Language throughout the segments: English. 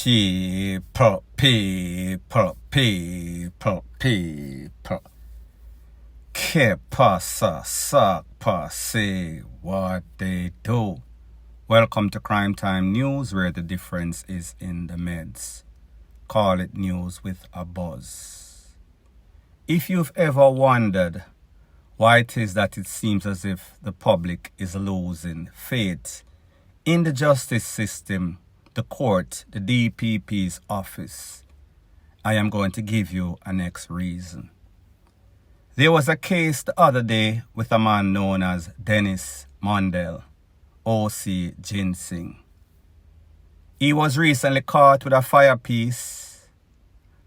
People. Que pasa, suck, say what they do. Welcome to Crime Time News, where the difference is in the meds. Call it news with a buzz. If you've ever wondered why it is that it seems as if the public is losing faith in the justice system, the court, the DPP's office, I am going to give you a next reason. There was a case the other day with a man known as Dennis Mondell, O.C. Ginsing. He was recently caught with a fire piece.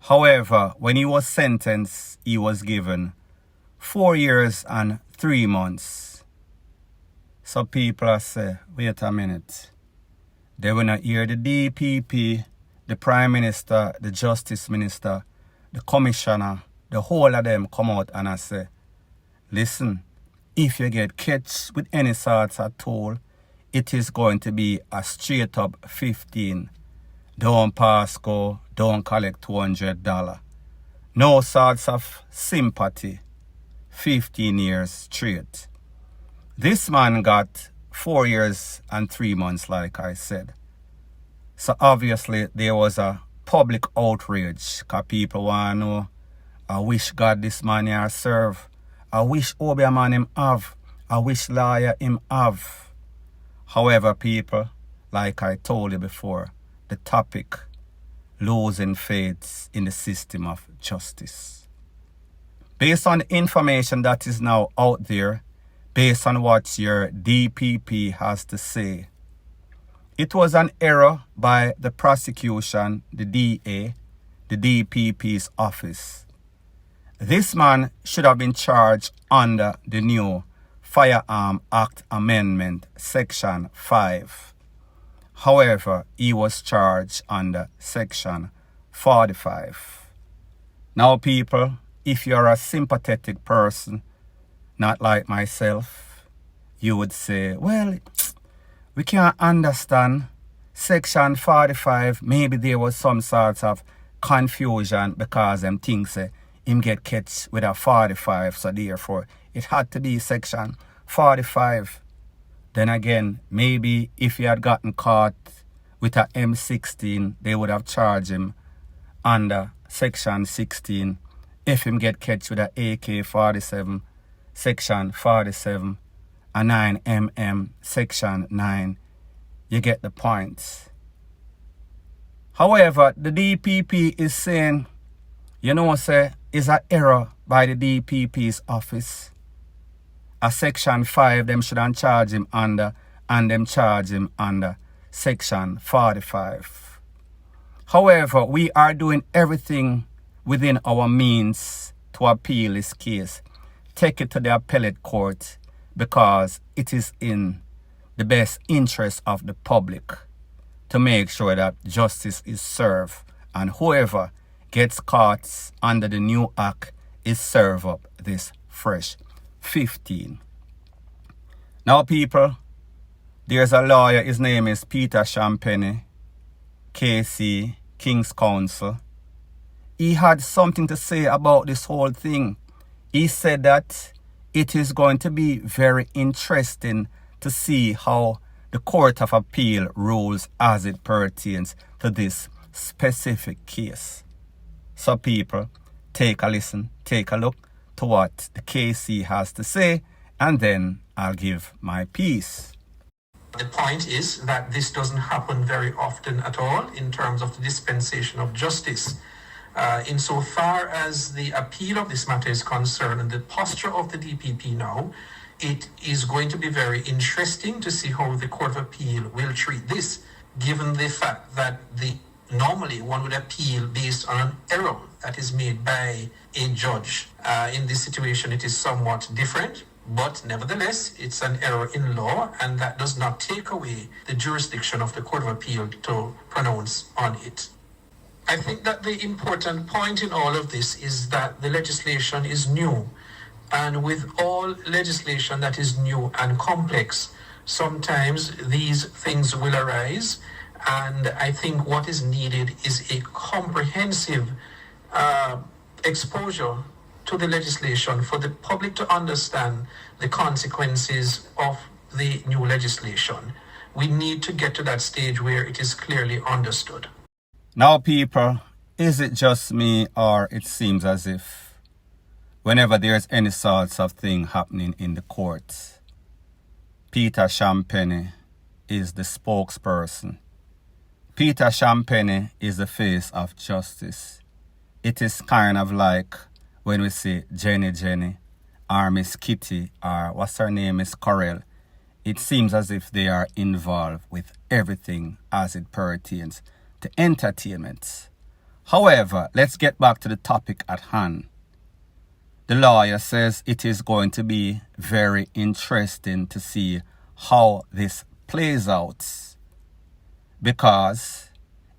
However, when he was sentenced, he was given 4 years and 3 months. So people say, wait a minute. They will not hear the DPP, the Prime Minister, the Justice Minister, the Commissioner, the whole of them come out and I say, listen, if you get catch with any sorts at all, it is going to be a straight up 15. Don't pass go, don't collect $200. No sorts of sympathy. 15 years straight. This man got 4 years and 3 months, like I said. So obviously there was a public outrage because people want to know, I wish God this man here serve. I wish Obi man him have. I wish lawyer him have. However, people, like I told you before, the topic, losing faith in the system of justice. Based on the information that is now out there, based on what your DPP has to say, it was an error by the prosecution, the DA, the DPP's office. This man should have been charged under the new Firearm Act Amendment, Section 5. However, he was charged under Section 45. Now, people, if you're a sympathetic person, not like myself, you would say, well, we can't understand Section 45. Maybe there was some sort of confusion because them things say him get catch with a 45, so therefore it had to be Section 45. Then again, maybe if he had gotten caught with a M16, they would have charged him under Section 16. If him get catch with a AK-47, Section 47, a 9mm, Section 9, you get the point. However, the DPP is saying, you know, say, is an error by the DPP's office. A Section 5, them shouldn't charge him under, and them charge him under Section 45. However, we are doing everything within our means to appeal this case. Take it to the appellate court because it is in the best interest of the public to make sure that justice is served and whoever gets caught under the new act is served up this fresh 15. Now, people, there's a lawyer, his name is Peter Champagne, KC, King's Counsel. He had something to say about this whole thing. He said that it is going to be very interesting to see how the Court of Appeal rules as it pertains to this specific case. So people, take a listen, take a look to what the KC has to say, and then I'll give my piece. The point is that this doesn't happen very often at all in terms of the dispensation of justice. Insofar as the appeal of this matter is concerned and the posture of the DPP now, it is going to be very interesting to see how the Court of Appeal will treat this, given the fact that normally one would appeal based on an error that is made by a judge. In this situation, it is somewhat different, but nevertheless, it's an error in law, and that does not take away the jurisdiction of the Court of Appeal to pronounce on it. I think that the important point in all of this is that the legislation is new. And with all legislation that is new and complex, sometimes these things will arise And I think what is needed is a comprehensive exposure to the legislation for the public to understand the consequences of the new legislation. We need to get to that stage where it is clearly understood. Now, people, is it just me, or it seems as if whenever there's any sorts of thing happening in the courts, Peter Champagne is the spokesperson. Peter Champagne is the face of justice. It is kind of like when we say Jenny, or Miss Kitty, or what's her name, Miss Corel. It seems as if they are involved with everything as it pertains to entertainment. However, let's get back to the topic at hand. The lawyer says it is going to be very interesting to see how this plays out, because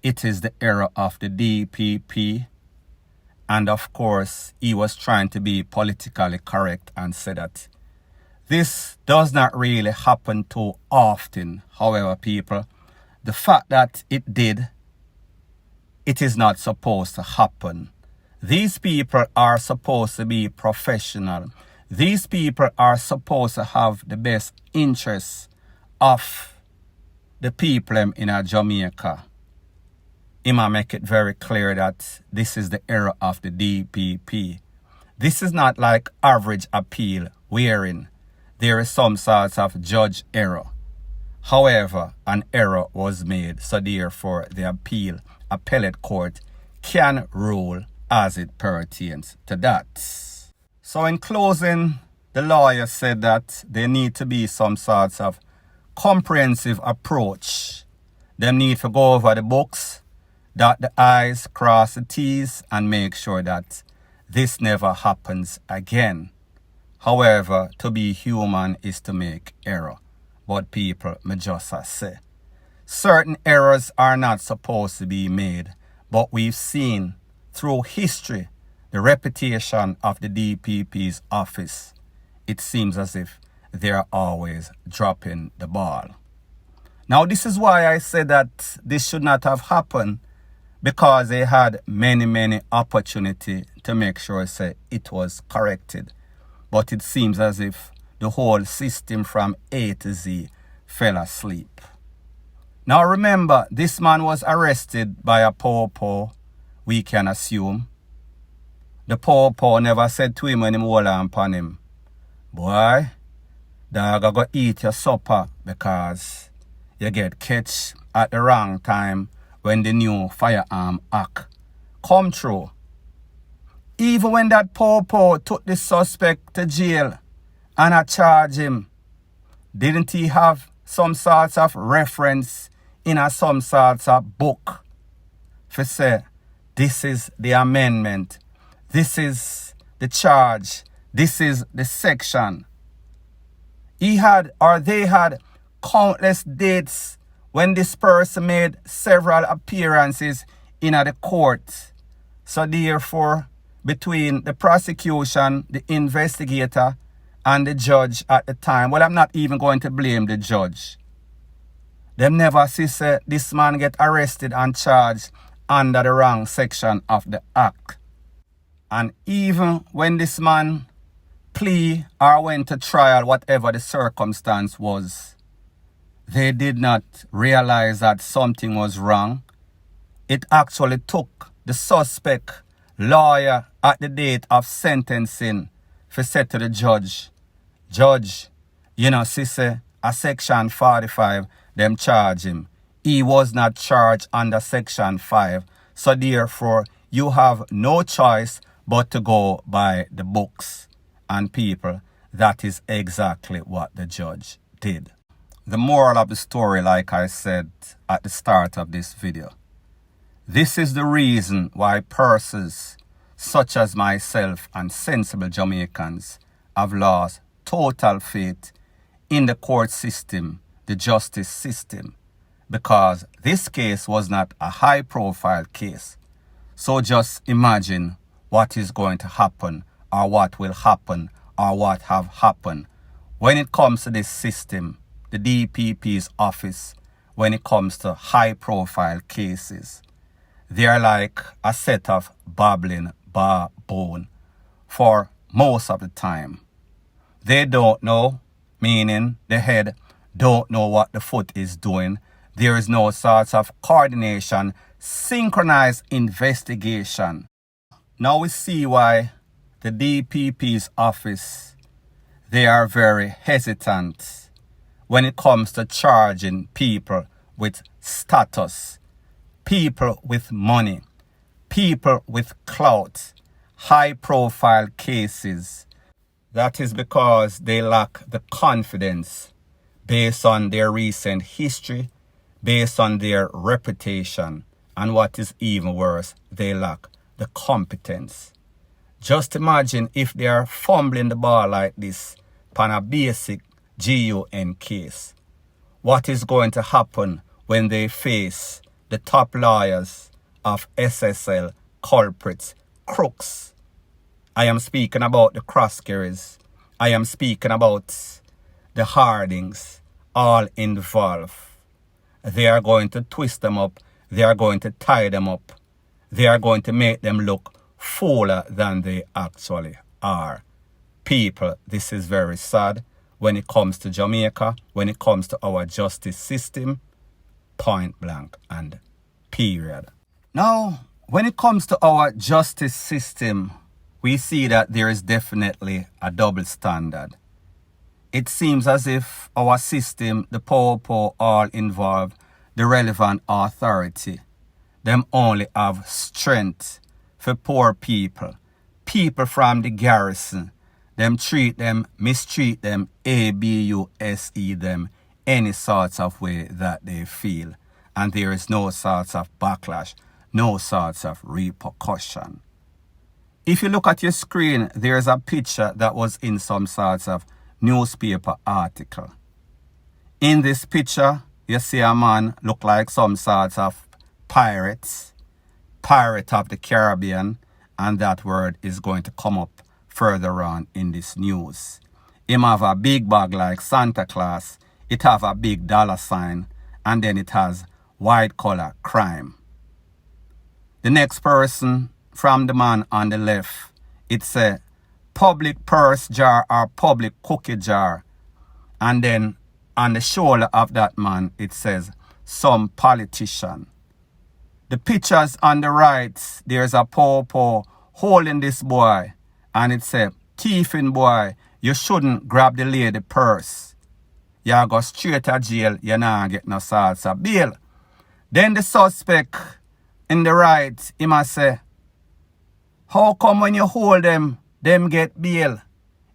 it is the era of the DPP, and of course he was trying to be politically correct and say that this does not really happen too often. However, people, the fact that it did, it is not supposed to happen. These people are supposed to be professional. These people are supposed to have the best interests of the people in Jamaica. He might make it very clear that this is the era of the DPP. This is not like average appeal wherein there is some sort of judge error. However, an error was made, so therefore the appellate court can rule as it pertains to that. So in closing, the lawyer said that there need to be some sorts of comprehensive approach. They need to go over the books, dot the I's, cross the T's, and make sure that this never happens again. However, to be human is to make error. But people, me just say, certain errors are not supposed to be made. But we've seen through history the reputation of the DPP's office. It seems as if they're always dropping the ball. Now, this is why I said that this should not have happened, because they had many opportunity to make sure say it was corrected. But it seems as if the whole system from A to Z fell asleep. Now remember, this man was arrested by a popo, we can assume. The popo never said to him when him hold on upon him, boy, dog, I go eat your supper because you get catch at the wrong time when the new firearm act come through. Even when that popo took the suspect to jail and I charge him, didn't he have some sorts of reference in some sorts of book for say, this is the amendment, this is the charge, this is the section? He had, or they had, countless dates when this person made several appearances in the court. So therefore, between the prosecution, the investigator, and the judge at the time, well, I'm not even going to blame the judge. Them never see say this man get arrested and charged under the wrong section of the act. And even when this man plea or went to trial, whatever the circumstance was, they did not realize that something was wrong. It actually took the suspect lawyer at the date of sentencing for say to the judge, Judge, you know, say a section 45, them charge him. He was not charged under section 5. So therefore, you have no choice but to go by the books. And people, that is exactly what the judge did. The moral of the story, like I said at the start of this video, this is the reason why persons such as myself and sensible Jamaicans have lost total faith in the court system, the justice system, because this case was not a high-profile case. So just imagine what is going to happen, or what will happen, or what have happened when it comes to this system, the DPP's office, when it comes to high-profile cases. They are like a set of babbling baboon for most of the time. They don't know, meaning the head don't know what the foot is doing. There is no sort of coordination, synchronized investigation. Now we see why the DPP's office, they are very hesitant when it comes to charging people with status, people with money, people with clout, high-profile cases. That is because they lack the confidence based on their recent history, based on their reputation, and what is even worse, they lack the competence. Just imagine if they are fumbling the ball like this on a basic GUN case. What is going to happen when they face the top lawyers of SSL culprits, crooks? I am speaking about the Croskeries. I am speaking about the Hardings, all involved. They are going to twist them up. They are going to tie them up. They are going to make them look fuller than they actually are. People, this is very sad when it comes to Jamaica, when it comes to our justice system, point blank and period. Now, when it comes to our justice system, we see that there is definitely a double standard. It seems as if our system, the poor all involved, the relevant authority, them only have strength for poor people. People from the garrison, them treat them, mistreat them, abuse them, any sorts of way that they feel. And there is no sorts of backlash, no sorts of repercussion. If you look at your screen, there is a picture that was in some sorts of newspaper article. In this picture, you see a man look like some sorts of pirate of the Caribbean, and that word is going to come up further on in this news. Him have a big bag like Santa Claus, it have a big dollar sign, and then it has white collar crime. The next person from the man on the left, it's a public purse jar or public cookie jar. And then on the shoulder of that man, it says, some politician. The pictures on the right, there's a poor holding this boy. And it says, thieving boy, you shouldn't grab the lady purse. You go straight to jail, you not get no sorts of bail. Then the suspect in the right, he must say, how come when you hold them get bail?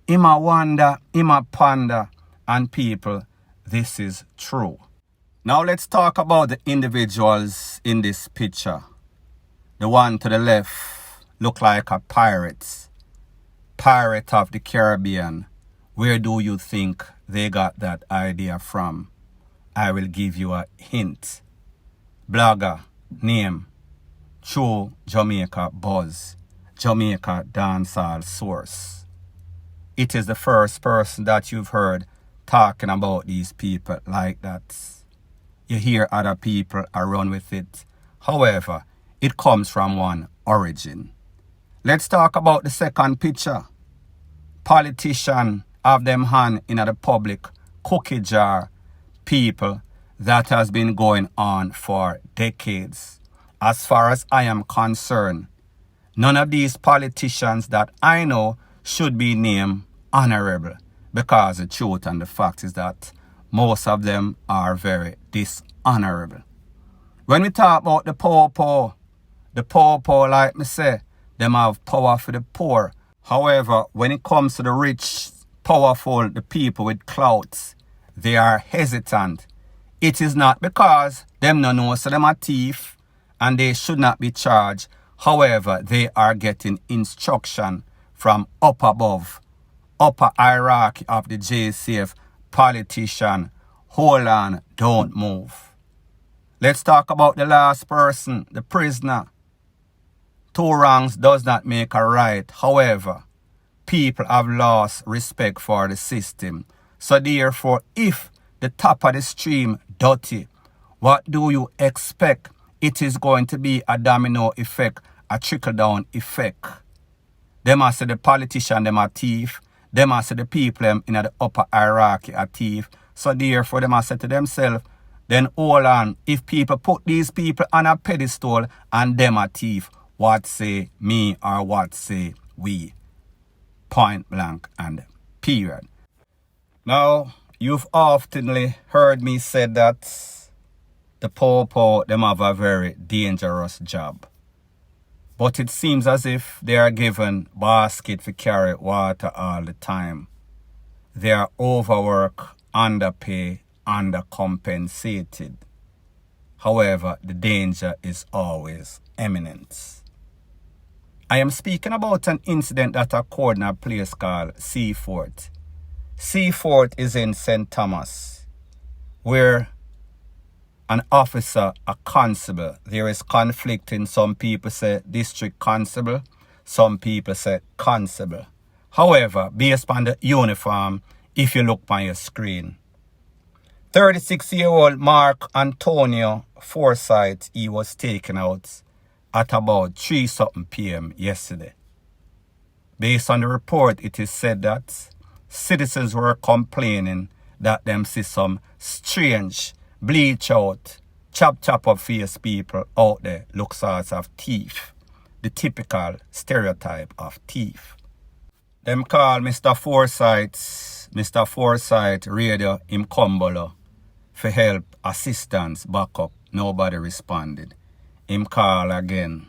Him a wonder, him a ponder. And people, this is true. Now let's talk about the individuals in this picture. The one to the left look like a pirate of the Caribbean. Where do you think they got that idea from? I will give you a hint. Blogger, name, True Jamaica Buzz, Jamaica Dancehall Source. It is the first person that you've heard talking about these people like that. You hear other people run with it. However, it comes from one origin. Let's talk about the second picture. Politician have them hand in the public cookie jar. People that has been going on for decades. As far as I am concerned, none of these politicians that I know should be named honorable, because the truth and the fact is that most of them are very dishonorable. When we talk about the poor, like me say, them have power for the poor. However, when it comes to the rich, powerful, the people with clout, they are hesitant. It is not because them no know so them a thief and they should not be charged. However, they are getting instruction from up above, upper hierarchy of the JCF politician. Hold on, don't move. Let's talk about the last person, the prisoner. 2 wrongs does not make a right. However, people have lost respect for the system. So therefore, if the top of the stream dirty, what do you expect? It is going to be a domino effect, a trickle-down effect. Them are say the politician, them are thief. Them are say the people in the upper hierarchy are thief. So therefore, them are say to themselves, then hold on, if people put these people on a pedestal and them are thief, what say me or what say we? Point blank and period. Now, you've oftenly heard me say that the poor, them have a very dangerous job. But it seems as if they are given basket to carry water all the time. They are overworked, underpaid, undercompensated. However, the danger is always imminent. I am speaking about an incident that occurred in a place called Seafort. Seafort is in St. Thomas, where an officer, a constable, there is conflicting. Some people say district constable, some people say constable. However, based on the uniform, if you look on your screen, 36-year-old Mark Antonio Forsyth, he was taken out at about 3 p.m. yesterday. Based on the report, it is said that citizens were complaining that them see some strange bleach out, chop up face people out there look sorts of thief. The typical stereotype of thief. Them call Mr. Forsyth radio him Kumbolo for help, assistance, backup. Nobody responded. Him call again.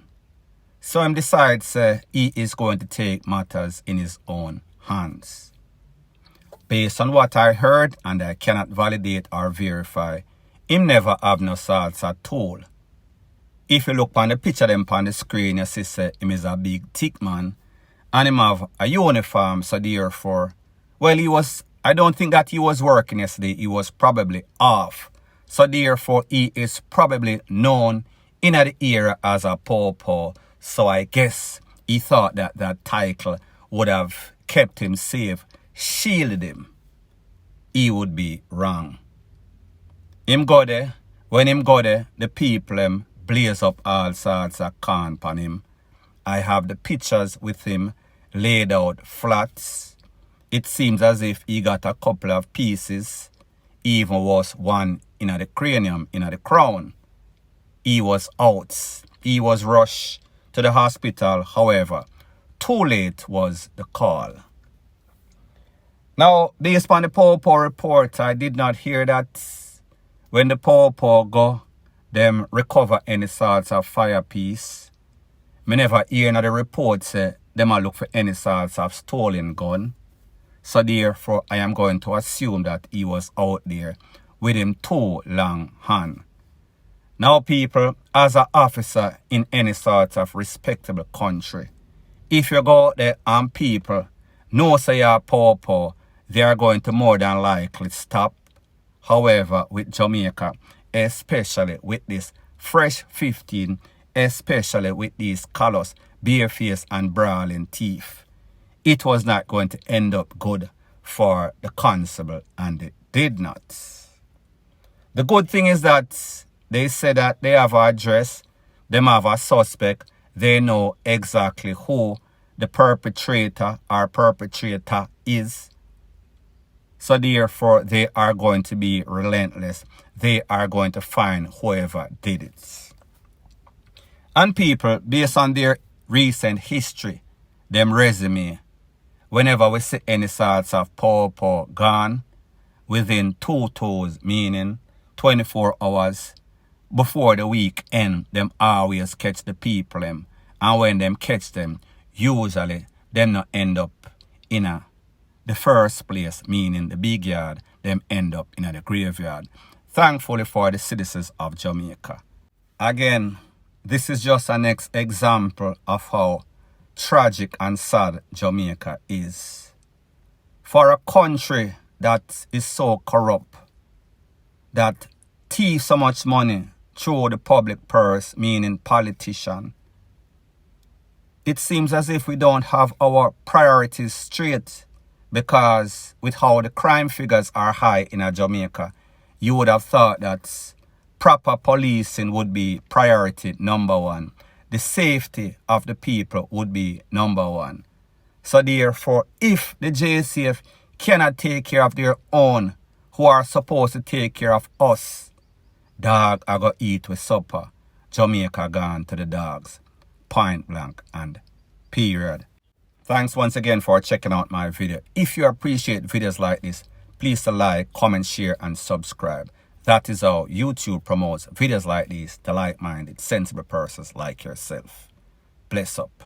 So him decides he is going to take matters in his own hands. Based on what I heard, and I cannot validate or verify, him never have no salts at all. If you look on the picture them on the screen, you see him is a big thick man, and him have a uniform, so therefore, well, I don't think that he was working yesterday, he was probably off. So therefore, he is probably known in the area as a pawpaw. So I guess he thought that that title would have kept him safe, shielded him. He would be wrong. Him go there. When him go there, the people blaze up all sorts of corn on him. I have the pictures with him laid out flats. It seems as if he got a couple of pieces. Even was one in the cranium, in the crown. He was out. He was rushed to the hospital. However, too late was the call. Now, based on the pawpaw report, I did not hear that when the pawpaw go, them recover any sorts of fire piece. Me never hear the report say them a look for any sorts of stolen gun. So therefore, I am going to assume that he was out there with him 2 long hand. Now people, as an officer in any sort of respectable country, if you go out there and people know say you're pawpaw, they are going to more than likely stop. However, with Jamaica, especially with this fresh 15, especially with these callous, barefaced and brawling thief, it was not going to end up good for the constable, and it did not. The good thing is that they said that they have an address, they have a suspect, they know exactly who the perpetrator or perpetrator is. So therefore, they are going to be relentless. They are going to find whoever did it. And people, based on their recent history, them resume, whenever we see any sorts of pawpaw gone, within 2 toes, meaning 24 hours before the week end, them always catch the people them. And when them catch them, usually them not end up in the first place, meaning the big yard, them end up in the graveyard. Thankfully for the citizens of Jamaica. Again, this is just an example of how tragic and sad Jamaica is. For a country that is so corrupt, that thieves so much money through the public purse, meaning politician, it seems as if we don't have our priorities straight, because with how the crime figures are high in Jamaica, you would have thought that proper policing would be priority number one. The safety of the people would be number one. So therefore, if the JCF cannot take care of their own, who are supposed to take care of us, dog I go eat with supper. Jamaica gone to the dogs. Point blank and period. Thanks once again for checking out my video. If you appreciate videos like this, please like, comment, share and subscribe. That is how YouTube promotes videos like these to like-minded, sensible persons like yourself. Bless up.